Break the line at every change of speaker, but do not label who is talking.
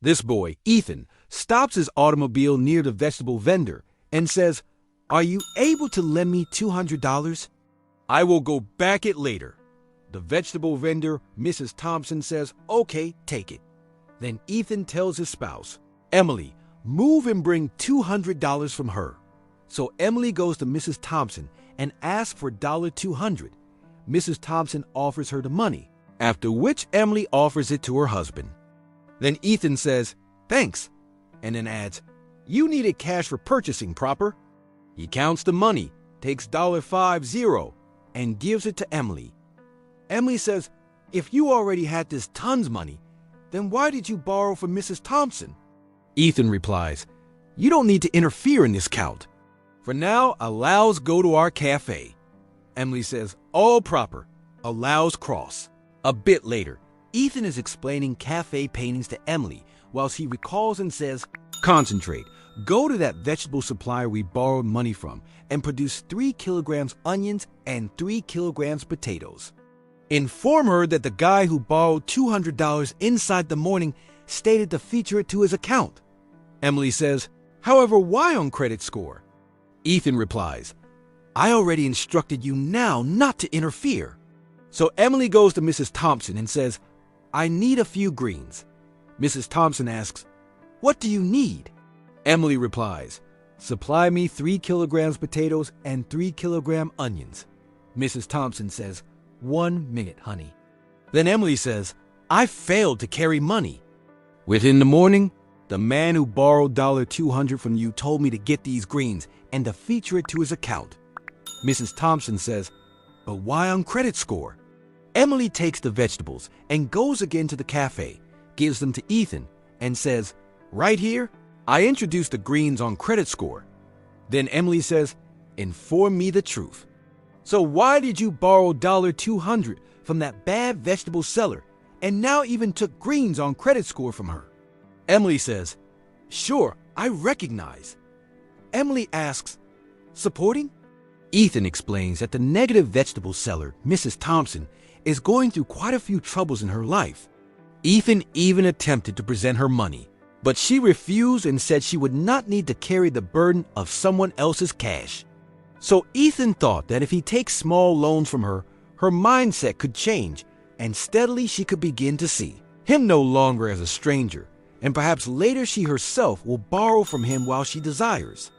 This boy, Ethan, stops his automobile near the vegetable vendor and says, "Are you able to lend me $200? I will go back it later." The vegetable vendor, Mrs. Thompson, says, "Okay, take it." Then Ethan tells his spouse, "Emily, move and bring $200 from her." So Emily goes to Mrs. Thompson and asks for $200. Mrs. Thompson offers her the money, after which Emily offers it to her husband. Then Ethan says, "Thanks," and then adds, "You needed cash for purchasing, proper?" He counts the money, takes $50, and gives it to Emily. Emily says, "If you already had this tons money, then why did you borrow from Mrs. Thompson?" Ethan replies, "You don't need to interfere in this count. For now, allows go to our cafe." Emily says, "All proper, allows cross." A bit later, Ethan is explaining cafe paintings to Emily whilst he recalls and says, "Concentrate. Go to that vegetable supplier we borrowed money from and produce 3 kilograms onions and 3 kilograms potatoes. Inform her that the guy who borrowed $200 inside the morning stated to feature it to his account." Emily says, "However, why on credit score?" Ethan replies, "I already instructed you now not to interfere." So Emily goes to Mrs. Thompson and says, "I need a few greens." Mrs. Thompson asks, "What do you need?" Emily replies, "Supply me 3 kilograms potatoes and 3 kilogram onions." Mrs. Thompson says, "1 minute, honey." Then Emily says, "I failed to carry money. Within the morning, the man who borrowed $200 from you told me to get these greens and to feature it to his account." Mrs. Thompson says, "But why on credit score?" Emily takes the vegetables and goes again to the cafe, gives them to Ethan, and says, "Right here, I introduced the greens on credit score." Then Emily says, "Inform me the truth. So why did you borrow $200 from that bad vegetable seller and now even took greens on credit score from her?" Emily says, "Sure, I recognize." Emily asks, "Supporting?" Ethan explains that the negative vegetable seller, Mrs. Thompson, is going through quite a few troubles in her life. Ethan even attempted to present her money, but she refused and said she would not need to carry the burden of someone else's cash. So Ethan thought that if he takes small loans from her, her mindset could change, and steadily she could begin to see him no longer as a stranger, and perhaps later she herself will borrow from him while she desires.